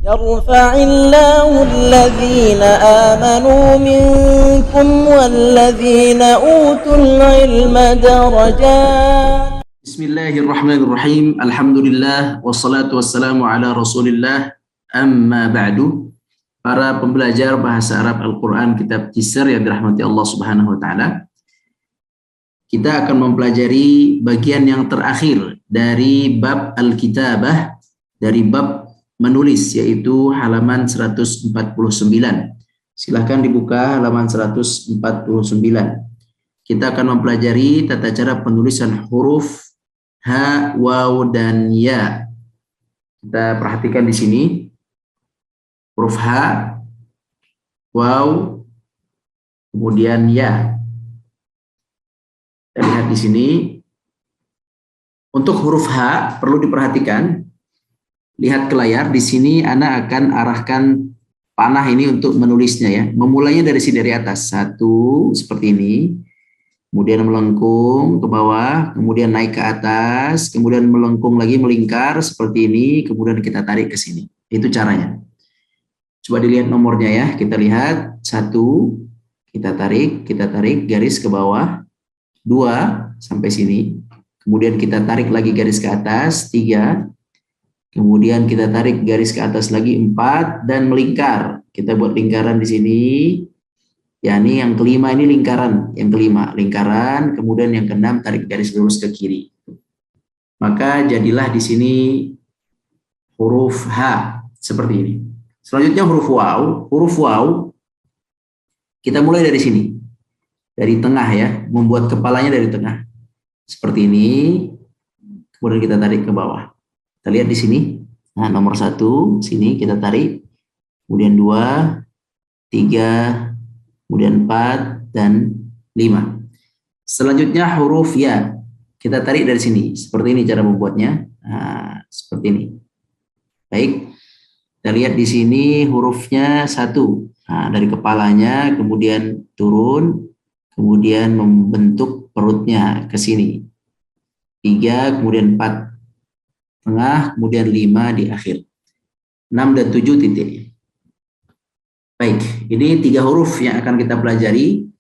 يرفع الله الذين آمنوا منكم والذين أوتوا العلم درجات. Bismillahirrahmanirrahim. Alhamdulillah wassalatu wassalamu ala Rasulillah. Amma ba'du. Para pembelajar bahasa Arab Al-Qur'an kitab Jisr yang dirahmati Allah Subhanahu wa taala. Kita akan mempelajari bagian yang terakhir dari bab Al-Kitabah, dari bab menulis, yaitu halaman 149. Silahkan dibuka halaman 149. Kita akan mempelajari tata cara penulisan huruf ha, waw, dan ya. Kita perhatikan di sini huruf ha, waw, kemudian ya. Kita lihat di sini. Untuk huruf ha perlu diperhatikan. Lihat ke layar, di sini Ana akan arahkan panah ini untuk menulisnya ya. Memulainya dari sini, dari atas. Satu, seperti ini. Kemudian melengkung ke bawah, kemudian naik ke atas, kemudian melengkung lagi, melingkar seperti ini, kemudian kita tarik ke sini. Itu caranya. Coba dilihat nomornya ya. Kita lihat. Satu, kita tarik garis ke bawah. Dua, sampai sini. Kemudian kita tarik lagi garis ke atas. Tiga. Kemudian kita tarik garis ke atas lagi 4 dan melingkar. Kita buat lingkaran di sini. Ya, ini yang kelima, ini lingkaran. Yang kelima, lingkaran. Kemudian yang keenam, tarik garis lurus ke kiri. Maka jadilah di sini huruf H seperti ini. Selanjutnya huruf waw. Huruf waw kita mulai dari sini. Dari tengah ya, membuat kepalanya dari tengah. Seperti ini. Kemudian kita tarik ke bawah. Kita lihat di sini. Nah, nomor 1 sini kita tarik. Kemudian 2, 3, kemudian 4 dan 5. Selanjutnya huruf ya. Kita tarik dari sini. Seperti ini cara membuatnya. Nah, seperti ini. Baik. Kita lihat di sini hurufnya 1. Nah, dari kepalanya kemudian turun, kemudian membentuk perutnya ke sini. 3, kemudian 4. Tengah, kemudian 5 di akhir. 6 dan 7 titik. Baik, ini 3 huruf yang akan kita pelajari.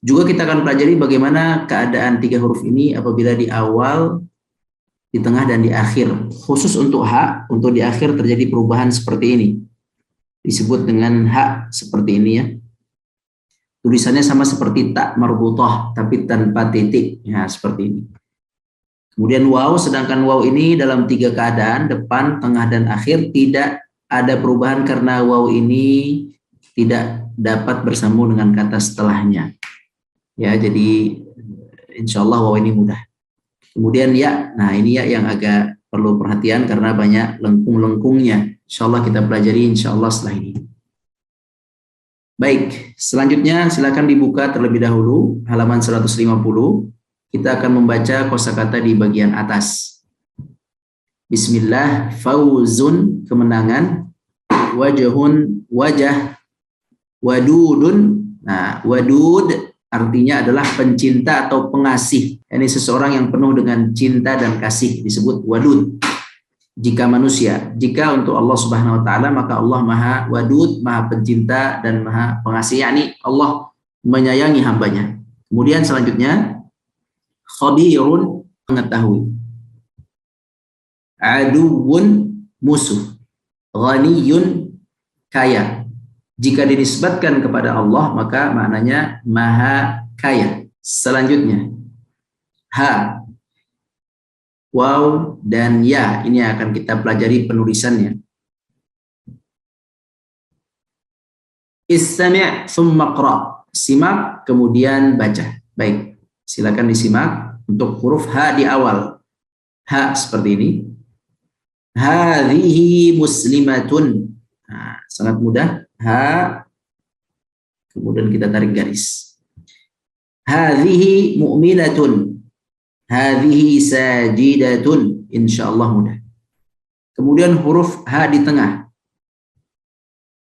Juga kita akan pelajari bagaimana keadaan 3 huruf ini apabila di awal, di tengah, dan di akhir. Khusus untuk ha, untuk di akhir terjadi perubahan seperti ini. Disebut dengan ha seperti ini ya. Tulisannya sama seperti ta marbutah, tapi tanpa titik. Ya, seperti ini. Kemudian waw, sedangkan waw ini dalam 3 keadaan, depan, tengah, dan akhir, tidak ada perubahan karena waw ini tidak dapat bersambung dengan kata setelahnya. Ya, jadi insya Allah waw ini mudah. Kemudian ya, nah ini ya yang agak perlu perhatian karena banyak lengkung-lengkungnya. Insya Allah kita pelajari insya Allah setelah ini. Baik, selanjutnya silakan dibuka terlebih dahulu halaman 150. Kita akan membaca kosakata di bagian atas. Bismillah, fauzun, kemenangan, wajhun, wajah, wadudun. Nah, wadud artinya adalah pencinta atau pengasih. Ini seseorang yang penuh dengan cinta dan kasih, disebut wadud. Jika manusia, jika untuk Allah Subhanahu wa taala, maka Allah Maha Wadud, Maha Pencinta dan Maha Pengasih. yakni Allah menyayangi hambanya. Kemudian selanjutnya khabirun, mengetahui. Aduwun, musuh. Ghaniyun, kaya. Jika dinisbatkan kepada Allah maka maknanya maha kaya. Selanjutnya ha, waw, dan ya. Ini akan kita pelajari penulisannya. Istami' thumma qra'. Simak kemudian baca. Baik. Silakan disimak untuk huruf ha di awal. Ha seperti ini. Hadhihi muslimatun. Nah, sangat mudah. Ha. Kemudian kita tarik garis. Hadhihi mu'minatun. Hadhihi sajidatun. Insyaallah mudah. Kemudian huruf ha di tengah.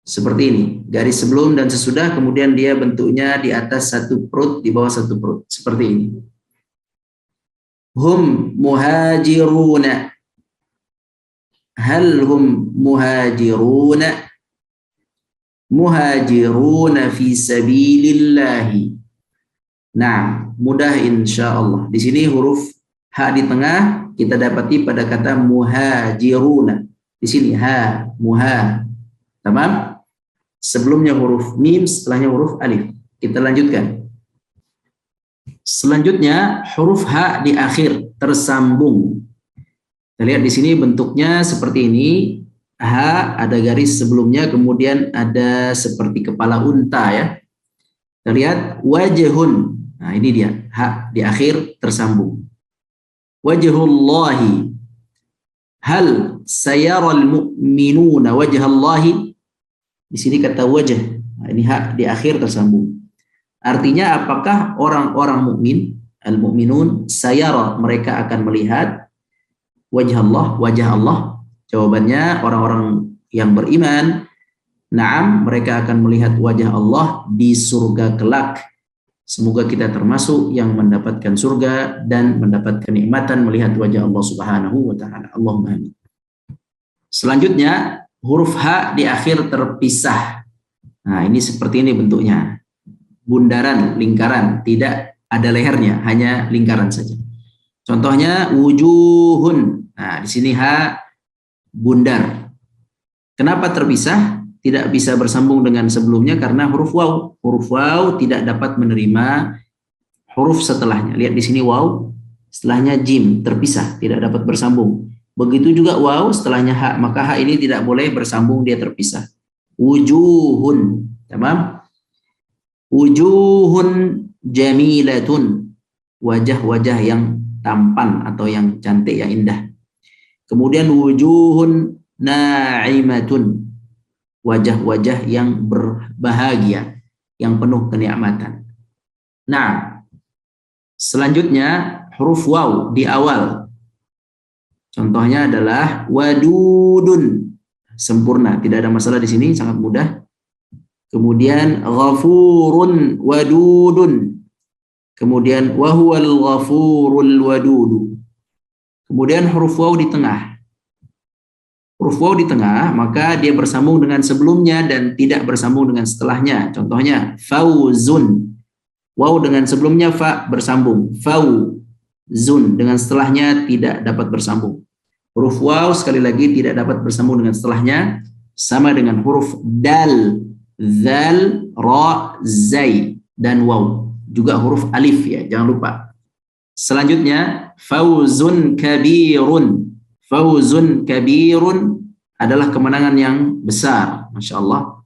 Seperti ini. Garis sebelum dan sesudah, kemudian dia bentuknya di atas satu perut, di bawah satu perut. Seperti ini. Hum muhajiruna. hal hum muhajiruna fi sabilillahi. Nah, mudah insya Allah. Di sini huruf ha di tengah kita dapati pada kata muhajiruna. Di sini ha, muha. Tamam? Sebelumnya huruf mim, setelahnya huruf alif. Kita lanjutkan. Selanjutnya huruf ha di akhir tersambung. Kita lihat di sini bentuknya seperti ini. Ha ada garis sebelumnya, kemudian ada seperti kepala unta ya. Kita lihat wajhun. Nah, ini dia, ha di akhir tersambung. Wajhullahi. Hal sayaral mu'minuna wajhallahi. Di sini kata wajh. Nah, ini ha di akhir tersambung. Artinya apakah orang-orang mukmin, al-mu'minun, sayara, mereka akan melihat wajah Allah? Jawabannya orang-orang yang beriman, na'am, mereka akan melihat wajah Allah di surga kelak. Semoga kita termasuk yang mendapatkan surga dan mendapatkan nikmatan melihat wajah Allah Subhanahu wa taala. Allahumma amin. Selanjutnya huruf ha di akhir terpisah. Nah, ini seperti ini bentuknya. Bundaran, lingkaran, tidak ada lehernya, hanya lingkaran saja. Contohnya wujuhun. Nah, di sini ha bundar. Kenapa terpisah? Tidak bisa bersambung dengan sebelumnya karena huruf waw. Huruf waw tidak dapat menerima huruf setelahnya. Lihat di sini waw, setelahnya jim, terpisah, tidak dapat bersambung. Begitu juga waw, setelahnya ha, maka ha ini tidak boleh bersambung, dia terpisah. Wujuhun, tamam? Wujuhun jamilatun, wajah-wajah yang tampan atau yang cantik, yang indah. Kemudian wujuhun na'imatun, wajah-wajah yang berbahagia, yang penuh kenikmatan. Nah, selanjutnya huruf waw di awal. Contohnya adalah wadudun, sempurna, tidak ada masalah di sini, sangat mudah. Kemudian ghafurun wadudun. Kemudian wahuwal ghafurul wadudu. Kemudian huruf waw di tengah. Huruf waw di tengah, maka dia bersambung dengan sebelumnya dan tidak bersambung dengan setelahnya. Contohnya fauzun. Waw dengan sebelumnya fa bersambung. Fauzun dengan setelahnya tidak dapat bersambung. Huruf waw sekali lagi tidak dapat bersambung dengan setelahnya, sama dengan huruf dal, zal, ra, zai, dan waw. Juga huruf alif ya, jangan lupa. Selanjutnya fauzun kabirun. Fauzun kabirun adalah kemenangan yang besar, Masya Allah.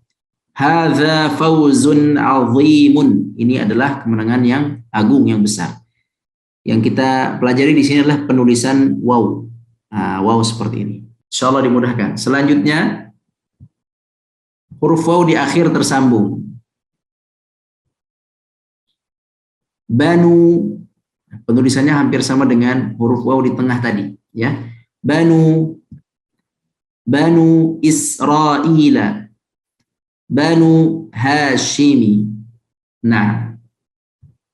Hadza fauzun azimun. Ini adalah kemenangan yang agung, yang besar. Yang kita pelajari di sini adalah penulisan waw. Nah, waw seperti ini. Insya Allah dimudahkan. Selanjutnya huruf waw di akhir tersambung. Banu, penulisannya hampir sama dengan huruf waw di tengah tadi, ya. Banu Israila, Banu Hashimi. Nah,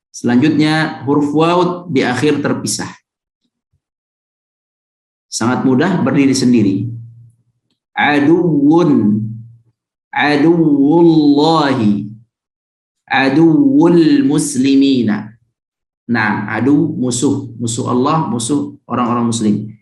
selanjutnya huruf waw di akhir terpisah. Sangat mudah, berdiri sendiri. Aduwun, aduwullahi, aduwul muslimina. Nah, adu musuh, musuh Allah, musuh orang-orang muslim.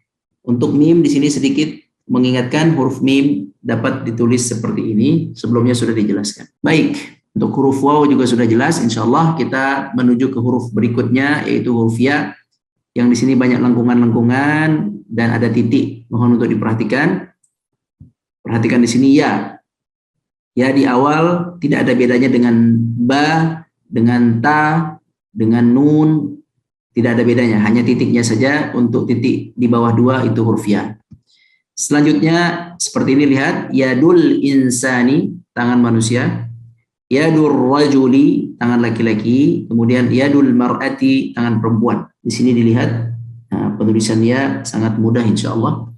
Untuk mim di sini sedikit mengingatkan huruf mim dapat ditulis seperti ini. Sebelumnya sudah dijelaskan. Baik, untuk huruf waw juga sudah jelas. Insya Allah kita menuju ke huruf berikutnya, yaitu huruf ya. Yang di sini banyak lengkungan-lengkungan dan ada titik. Mohon untuk diperhatikan. Perhatikan di sini ya. Ya di awal tidak ada bedanya dengan ba, dengan ta, dengan nun. Tidak ada bedanya, hanya titiknya saja. Untuk titik di bawah dua itu huruf ya. Selanjutnya seperti ini, lihat. Yadul insani, tangan manusia. Yadur rajuli, tangan laki-laki. Kemudian yadul mar'ati, tangan perempuan. Di sini dilihat, nah, penulisan ya sangat mudah insya Allah.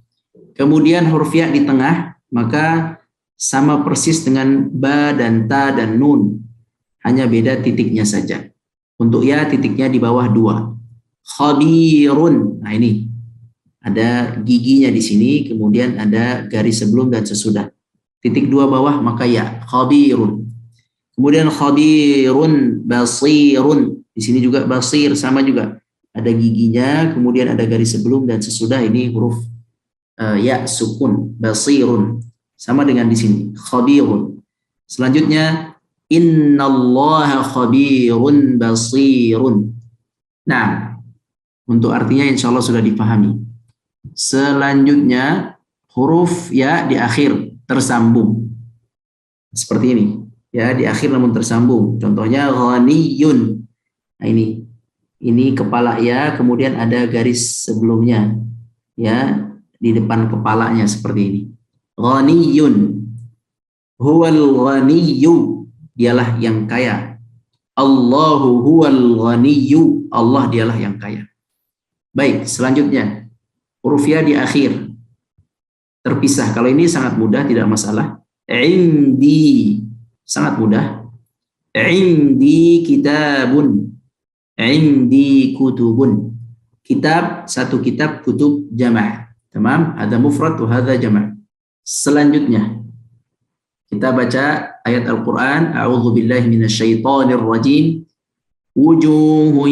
Kemudian huruf ya di tengah, maka sama persis dengan ba dan ta dan nun. Hanya beda titiknya saja. Untuk ya titiknya di bawah dua. Khabirun. Nah ini. ada giginya di sini, kemudian ada garis sebelum dan sesudah. Titik 2 bawah maka ya, khabirun. Kemudian khabirun, basirun. Di sini juga basir, sama juga. Ada giginya, kemudian ada garis sebelum dan sesudah, ini huruf ya sukun, basirun. Sama dengan di sini, khabirun. Selanjutnya, innallaha khabirun basirun. Nah, untuk artinya insya Allah sudah dipahami. Selanjutnya huruf ya di akhir tersambung seperti ini ya, di akhir namun tersambung. Contohnya ghaniyun. Nah ini kepala ya, kemudian ada garis sebelumnya ya di depan kepalanya seperti ini. Ghaniyun, huwal ghaniyyu, dialah yang kaya. Allahu huwal ghaniyyu, Allah dialah yang kaya. Baik, selanjutnya huruf ya di akhir terpisah. Kalau ini sangat mudah, tidak masalah. Indi, sangat mudah. Indi kitabun, indi kutubun. Kitab, satu kitab, kutub jama'. Tamam, ada mufrad wa hadza jama'. Selanjutnya kita baca ayat Al-Qur'an. A'udzubillahi minasyaitonir rajim. Wujuhun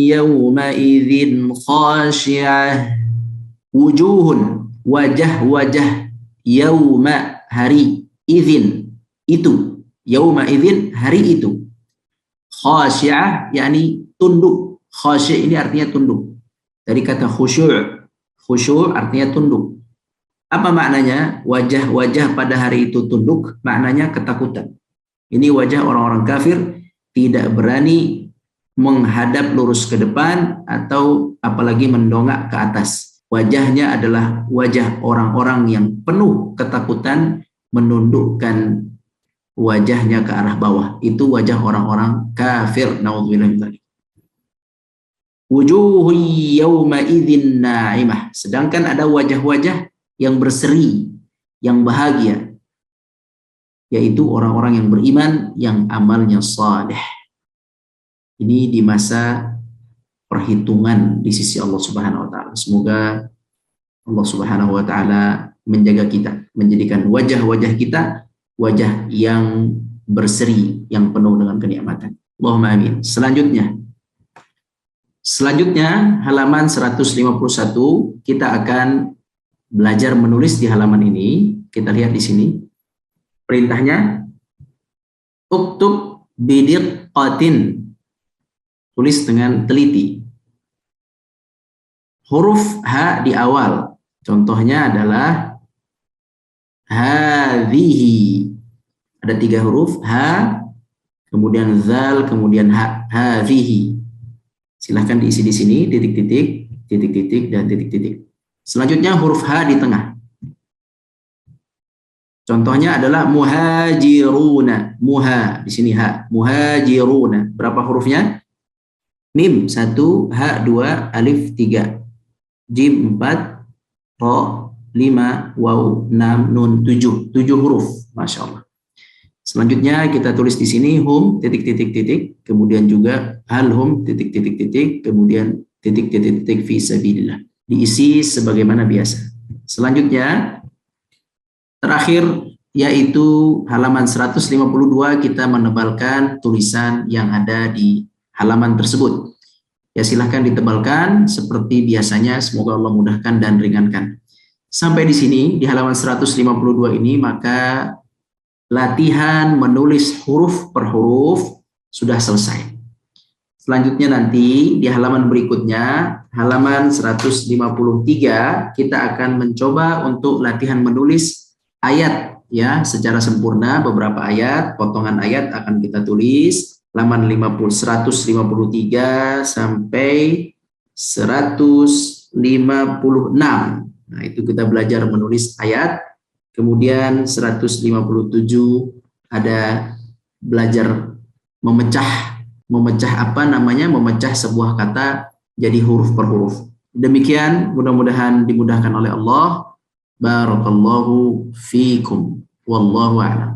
yawma idzin khashi'ah. Wujuhun, wajah-wajah, yauma, hari, idzin, itu, yauma idzin, hari itu. Khasyi'ah, yakni tunduk. Khasyi' ini artinya tunduk. Dari kata khusyuk. Khusyuk artinya tunduk. Apa maknanya? Wajah-wajah pada hari itu tunduk, maknanya ketakutan. Ini wajah orang-orang kafir, tidak berani menghadap lurus ke depan atau apalagi mendongak ke atas. Wajahnya adalah wajah orang-orang yang penuh ketakutan, menundukkan wajahnya ke arah bawah. Itu wajah orang-orang kafir. Na'udzubillah min dzalik. Wujuhun yawma idzin na'imah. Sedangkan ada wajah-wajah yang berseri, yang bahagia, yaitu orang-orang yang beriman, yang amalnya saleh. Ini di masa perhitungan di sisi Allah Subhanahu wa taala. Semoga Allah Subhanahu wa taala menjaga kita, menjadikan wajah-wajah kita wajah yang berseri, yang penuh dengan kenikmatan. Allahumma amin. Selanjutnya halaman 151 kita akan belajar menulis di halaman ini. Kita lihat di sini. Perintahnya uktub bidiqqatin. Tulis dengan teliti. Huruf H di awal. Contohnya adalah hadhihi. Ada 3 huruf. H, kemudian zal, kemudian H. Hadhihi. Silahkan diisi di sini. Titik-titik, titik-titik, dan titik-titik. Selanjutnya huruf H di tengah. Contohnya adalah muhajiruna. Muha. Di sini H. Muhajiruna. Berapa hurufnya? Mim 1, H 2, Alif 3, Jim 4, Ro 5, Waw 6, Nun 7. 7 huruf, Masya Allah. Selanjutnya kita tulis di sini hum titik-titik titik, kemudian juga hal hum titik-titik titik, kemudian titik-titik titik fi sabilillah. Diisi sebagaimana biasa. Selanjutnya terakhir yaitu halaman 152 kita menebalkan tulisan yang ada di halaman tersebut. Ya silahkan ditebalkan seperti biasanya, semoga Allah mudahkan dan ringankan. Sampai di sini di halaman 152 ini maka latihan menulis huruf per huruf sudah selesai. Selanjutnya nanti di halaman berikutnya, halaman 153 kita akan mencoba untuk latihan menulis ayat ya secara sempurna. Beberapa ayat, potongan ayat akan kita tulis. Halaman 153 sampai 156. Nah, itu kita belajar menulis ayat. Kemudian 157 ada belajar memecah memecah sebuah kata jadi huruf per huruf. Demikian, mudah-mudahan dimudahkan oleh Allah. Barakallahu fiikum. Wallahu a'lam.